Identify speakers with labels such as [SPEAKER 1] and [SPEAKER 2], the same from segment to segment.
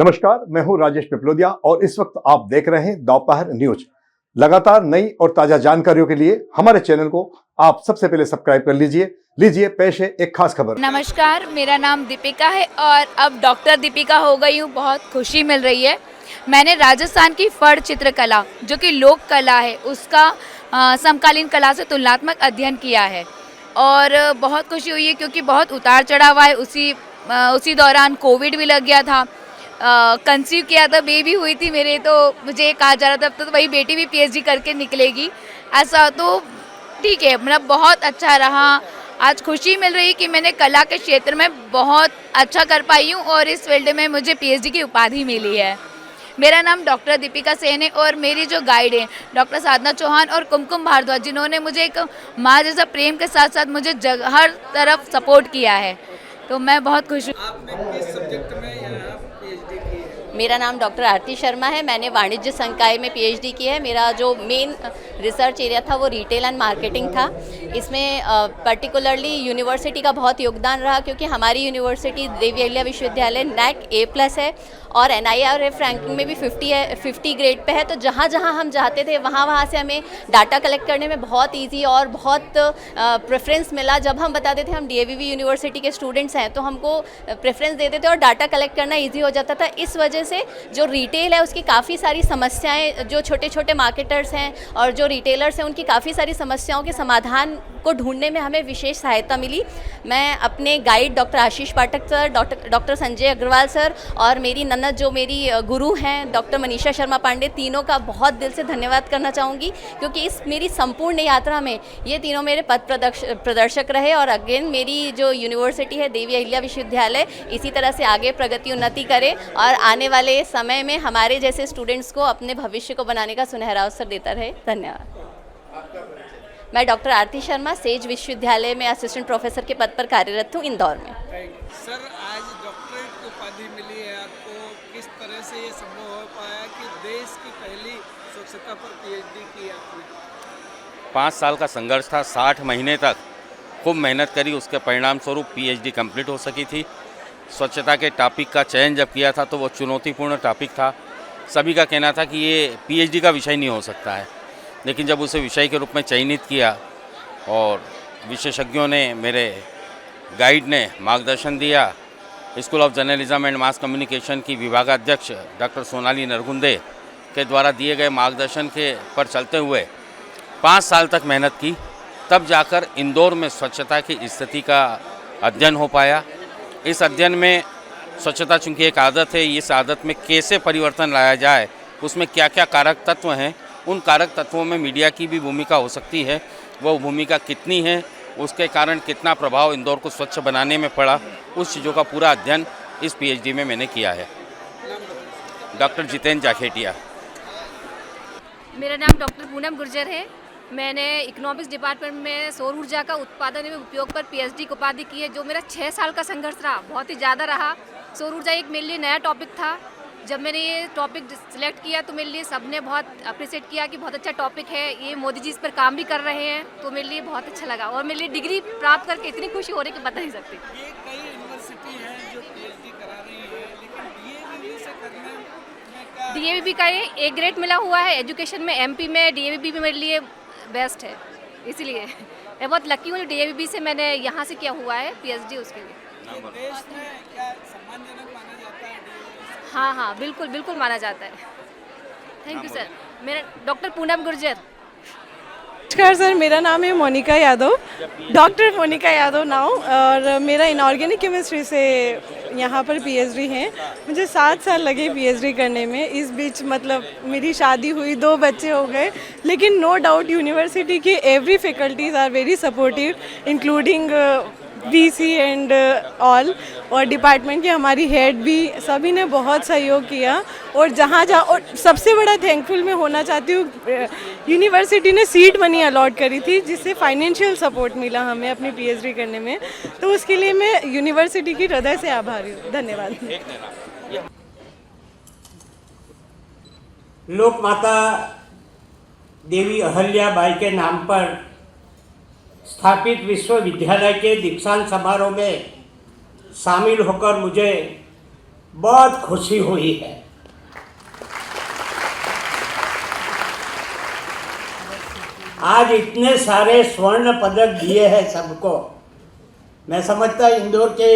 [SPEAKER 1] नमस्कार, मैं हूं राजेश पिपलोदिया और इस वक्त आप देख रहे हैं दोपहर न्यूज। लगातार नई और ताजा जानकारियों के लिए हमारे चैनल को आप सबसे पहले सब्सक्राइब कर लीजिए पेश है एक खास खबर।
[SPEAKER 2] नमस्कार, मेरा नाम दीपिका है और अब डॉक्टर दीपिका हो गई हूँ। बहुत खुशी मिल रही है। मैंने राजस्थान की फड़ चित्रकला जो कि लोक कला है उसका समकालीन कला से तुलनात्मक अध्ययन किया है और बहुत खुशी हुई है क्योंकि बहुत उतार चढ़ाव है। उसी दौरान कोविड भी लग गया था। कंसीव किया था, बेबी हुई थी मेरे, तो मुझे ये कहा जा रहा था अब तो वही बेटी भी पीएचडी करके निकलेगी। ऐसा तो ठीक है, मतलब बहुत अच्छा रहा। आज खुशी मिल रही कि मैंने कला के क्षेत्र में बहुत अच्छा कर पाई हूँ और इस फील्ड में मुझे पीएचडी की उपाधि मिली है। मेरा नाम डॉक्टर दीपिका सेन है और मेरी जो गाइड है डॉक्टर साधना चौहान और कुमकुम भारद्वाज, जिन्होंने मुझे एक माँ जैसा प्रेम के साथ साथ मुझे हर तरफ सपोर्ट किया है, तो मैं बहुत खुश हूँ।
[SPEAKER 3] आपने किस सब्जेक्ट में यहाँ पीएचडी की है?
[SPEAKER 4] मेरा नाम डॉक्टर आरती शर्मा है। मैंने वाणिज्य संकाय में पीएचडी की है। मेरा जो मेन रिसर्च एरिया था वो रिटेल एंड मार्केटिंग था। इसमें पर्टिकुलरली यूनिवर्सिटी का बहुत योगदान रहा क्योंकि हमारी यूनिवर्सिटी देवी अहिल्या विश्वविद्यालय NAC A+ है और NIRF रैंकिंग में भी 50 ग्रेड पे है। तो जहाँ जहाँ हम जाते थे वहाँ से हमें डाटा कलेक्ट करने में बहुत ईजी और बहुत प्रेफरेंस मिला। जब हम बताते थे हम DAVV यूनिवर्सिटी के स्टूडेंट्स हैं तो हमको प्रेफरेंस देते थे और डाटा कलेक्ट करना ईजी हो जाता था। इस वजह से जो रिटेल है उसकी काफ़ी सारी समस्याएं, जो छोटे छोटे मार्केटर्स हैं और जो रिटेलर्स हैं उनकी काफ़ी सारी समस्याओं के समाधान को ढूंढने में हमें विशेष सहायता मिली। मैं अपने guide doctor Ashish Pathak sir, doctor Sanjay Agarwal sir और मेरी ननद जो मेरी गुरु हैं डॉक्टर मनीषा शर्मा पांडे, तीनों का बहुत दिल से धन्यवाद करना चाहूँगी क्योंकि इस मेरी संपूर्ण यात्रा में ये तीनों मेरे पथ प्रदर्शक रहे। और अगेन मेरी जो यूनिवर्सिटी है देवी अहिल्या विश्वविद्यालय इसी तरह से आगे प्रगति उन्नति करे और आने वाले समय में हमारे जैसे स्टूडेंट्स को अपने भविष्य को बनाने का सुनहरा अवसर देता रहे। धन्यवाद। मैं डॉक्टर आरती शर्मा सेज विश्वविद्यालय में असिस्टेंट प्रोफेसर के पद पर कार्यरत हूँ इंदौर में।
[SPEAKER 3] सर, आज डॉक्टरेट की उपाधि मिली है आपको, किस तरह से ये संभव हो पाया कि देश की पहली स्वच्छता पर पीएचडी की आपने?
[SPEAKER 5] 5 साल का संघर्ष था, 60 महीने तक खूब मेहनत करी, उसके परिणाम स्वरूप पीएचडी कंप्लीट हो सकी थी। स्वच्छता के टॉपिक का चयन जब किया था तो वो चुनौतीपूर्ण टॉपिक था। सभी का कहना था कि ये पीएचडी का विषय नहीं हो सकता है, लेकिन जब उसे विषय के रूप में चयनित किया और विशेषज्ञों ने, मेरे गाइड ने मार्गदर्शन दिया, school of journalism and mass communication की विभागाध्यक्ष डॉक्टर सोनाली नरगुंदे के द्वारा दिए गए मार्गदर्शन के पर चलते हुए 5 साल तक मेहनत की, तब जाकर इंदौर में स्वच्छता की स्थिति का अध्ययन हो पाया। इस अध्ययन में स्वच्छता चूँकि एक आदत है, इस आदत में कैसे परिवर्तन लाया जाए, उसमें क्या क्या कारक तत्व हैं, उन कारक तत्वों में मीडिया की भी भूमिका हो सकती है, वो भूमिका कितनी है, उसके कारण कितना प्रभाव इंदौर को स्वच्छ बनाने में पड़ा, उस चीज़ों का पूरा अध्ययन इस पीएचडी में मैंने किया है। डॉक्टर जितेंद्र जाखेटिया।
[SPEAKER 2] मेरा नाम डॉक्टर पूनम गुर्जर है। मैंने इकोनॉमिक्स डिपार्टमेंट में सौर ऊर्जा का उत्पादन एवं उपयोग पर पीएचडी की उपाधि की है, जो मेरा 6 साल का संघर्ष रहा, बहुत ही ज़्यादा रहा। सौर ऊर्जा एक मेरे लिए नया टॉपिक था। जब मैंने ये टॉपिक सिलेक्ट किया तो मेरे लिए सबने बहुत अप्रिशिएट किया कि बहुत अच्छा टॉपिक है, ये मोदी जी इस पर काम भी कर रहे हैं, तो मेरे लिए बहुत अच्छा लगा और मेरे लिए डिग्री प्राप्त करके इतनी खुशी हो रही कि बता नहीं सकती।
[SPEAKER 3] ये कई यूनिवर्सिटी हैं जो पीएचडी करा रही है, लेकिन DAVV से करने में क्या?
[SPEAKER 2] DAVV का ये A ग्रेड मिला हुआ है एजुकेशन में। MP में DAVV भी मेरे लिए बेस्ट है, इसीलिए मैं बहुत लकी हूँ। DAVV से मैंने यहाँ से किया हुआ है पीएचडी, उसके लिए।
[SPEAKER 3] देश में क्या सम्मानजनक माना जाता है DAVV?
[SPEAKER 2] हाँ, बिल्कुल बिल्कुल माना जाता है। Thank you sir. मेरा डॉक्टर पूनम गुर्जर।
[SPEAKER 6] नमस्कार सर, मेरा नाम है मोनिका यादव, डॉक्टर मोनिका यादव नाउ, और मेरा इनऑर्गेनिक केमिस्ट्री से यहाँ पर पीएचडी है। मुझे 7 साल लगे पीएचडी करने में। इस बीच मतलब मेरी शादी हुई, 2 बच्चे हो गए, लेकिन नो डाउट यूनिवर्सिटी के every faculties are very supportive, including VC and all, और डिपार्टमेंट की हमारी हेड भी, सभी ने बहुत सहयोग किया। और जहाँ और सबसे बड़ा थैंकफुल मैं होना चाहती हूँ, यूनिवर्सिटी ने सीड मनी अलॉट करी थी जिससे फाइनेंशियल सपोर्ट मिला हमें अपनी पीएचडी करने में, तो उसके लिए मैं यूनिवर्सिटी की हृदय से आभारी हूँ। धन्यवाद।
[SPEAKER 7] लोक माता देवी अहल्याबाई के नाम पर स्थापित विश्वविद्यालय के दीक्षांत समारोह में शामिल होकर मुझे बहुत खुशी हुई है। आज इतने सारे स्वर्ण पदक दिए हैं सबको, मैं समझता इंदौर के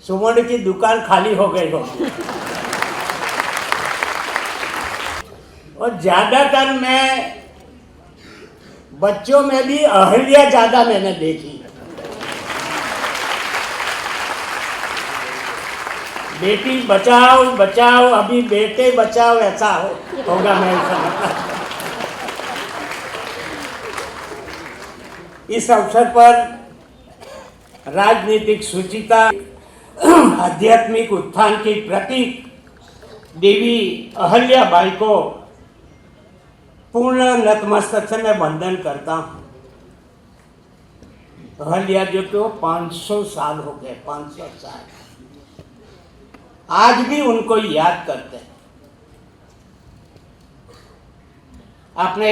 [SPEAKER 7] सुवर्ण की दुकान खाली हो गई होगी। और ज़्यादातर मैं बच्चों में भी अहल्या ज़्यादा मैंने देखी। बेटी बचाओ बचाओ, अभी बेटे बचाओ, ऐसा होगा मैं समझता। इस अवसर पर राजनीतिक शुचिता, आध्यात्मिक उत्थान की प्रतीक देवी अहल्याबाई को पूर्ण नतमस्तक से मैं वंदन करता हूँ। अहल्या जो तो 500 साल हो गए, 500 साल, आज भी उनको याद करते हैं। आपने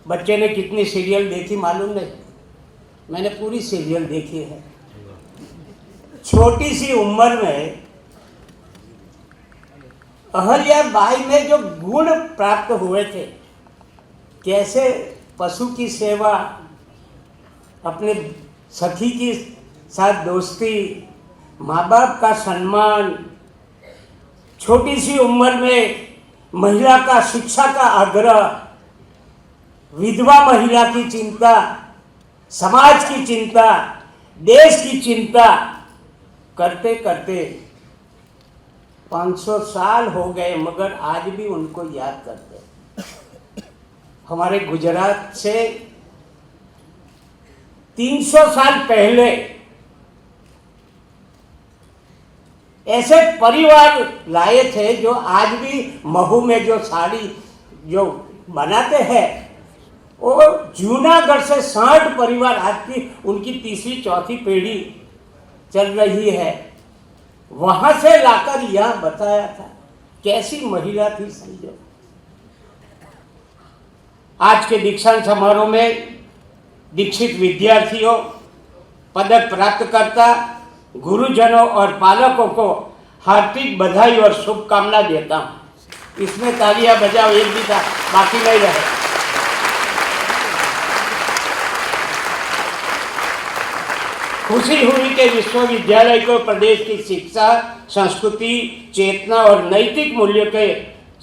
[SPEAKER 7] बच्चे ने कितनी सीरियल देखी मालूम नहीं, मैंने पूरी सीरियल देखी है। छोटी सी उम्र में अहल्याबाई में जो गुण प्राप्त हुए थे, कैसे पशु की सेवा, अपने सखी के साथ दोस्ती, माँ बाप का सम्मान, छोटी सी उम्र में महिला का शिक्षा का आग्रह, विधवा महिला की चिंता, समाज की चिंता, देश की चिंता करते करते 500 साल हो गए, मगर आज भी उनको याद करते। हमारे गुजरात से 300 साल पहले ऐसे परिवार लाए थे जो आज भी महू में जो साड़ी जो बनाते हैं, वो जूनागढ़ से 60 परिवार, आज की उनकी तीसरी चौथी पीढ़ी चल रही है, वहां से लाकर यह बताया था। कैसी महिला थी समझो। आज के दीक्षांत समारोह में दीक्षित विद्यार्थियों, पदक प्राप्तकर्ता, गुरुजनों और पालकों को हार्दिक बधाई और शुभकामना देता हूँ। इसमें तालियां बजाओ, एक भी बाकी नहीं रहे। खुशी हुई कि विश्वविद्यालय को प्रदेश की शिक्षा, संस्कृति, चेतना और नैतिक मूल्य के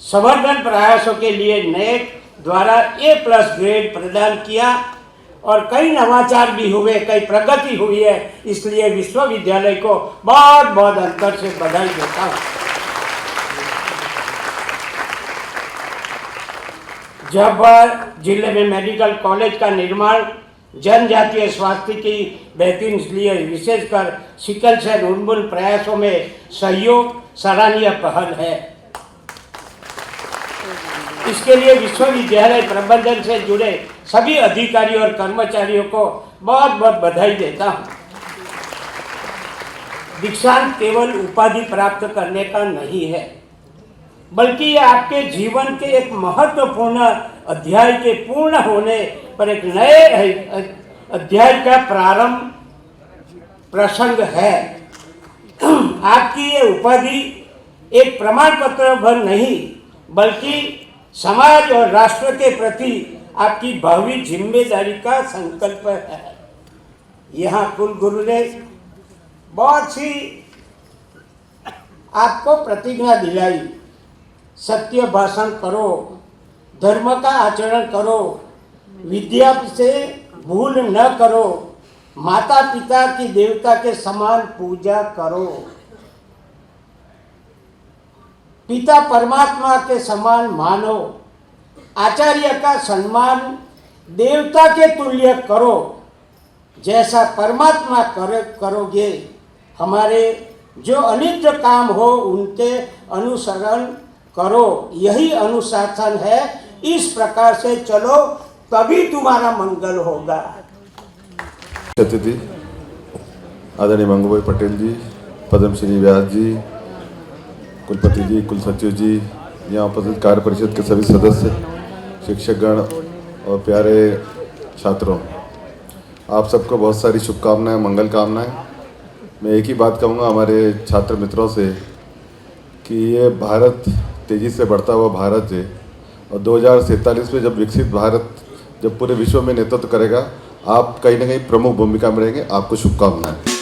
[SPEAKER 7] संवर्धन प्रयासों के लिए नेक द्वारा A+ ग्रेड प्रदान किया और कई नवाचार भी हुए, कई प्रगति हुई है। इसलिए विश्वविद्यालय को बहुत बहुत अंतर से बधाई देता हूँ। जब जिले में मेडिकल कॉलेज का निर्माण जनजातीय स्वास्थ्य की बेहतरीन लिए विशेषकर सिकल सेल उन्मूलन प्रयासों में सहयोग सराहनीय पहल है। इसके लिए विश्वविद्यालय प्रबंधन से जुड़े सभी अधिकारियों और कर्मचारियों को बहुत बहुत बधाई देता हूँ। दीक्षांत केवल उपाधि प्राप्त करने का नहीं है, बल्कि ये आपके जीवन के एक महत्वपूर्ण अध्याय के पूर्ण होने पर एक नए अध्याय का प्रारंभ प्रसंग है। आपकी ये उपाधि एक प्रमाण पत्र भर नहीं, बल्कि समाज और राष्ट्र के प्रति आपकी भावी जिम्मेदारी का संकल्प है। यहाँ कुलगुरु ने बहुत सी आपको प्रतिज्ञा दिलाई। सत्य भाषण करो, धर्म का आचरण करो, विद्या से भूल न करो, माता पिता की देवता के समान पूजा करो, पिता परमात्मा के समान मानो, आचार्य का सम्मान देवता के तुल्य करो। जैसा परमात्मा करोगे, हमारे जो अनित्य काम हो उनके अनुसरण करो। यही अनुशासन है। इस प्रकार से चलो, तभी तुम्हारा मंगल होगा।
[SPEAKER 8] अतिथि आदरणीय मंगूभाई पटेल जी, पद्मश्री व्यास जी, कुलपति जी, कुलसचिव जी, यहाँ उपस्थित कार्य परिषद के सभी सदस्य, शिक्षकगण और प्यारे छात्रों, आप सबको बहुत सारी शुभकामनाएं, मंगल कामनाएं। मैं एक ही बात कहूँगा हमारे छात्र मित्रों से कि ये भारत तेज़ी से बढ़ता हुआ भारत है और 2047 में जब विकसित भारत जब पूरे विश्व में नेतृत्व करेगा, आप कहीं ना कहीं प्रमुख भूमिका में रहेंगे। आपको शुभकामनाएं।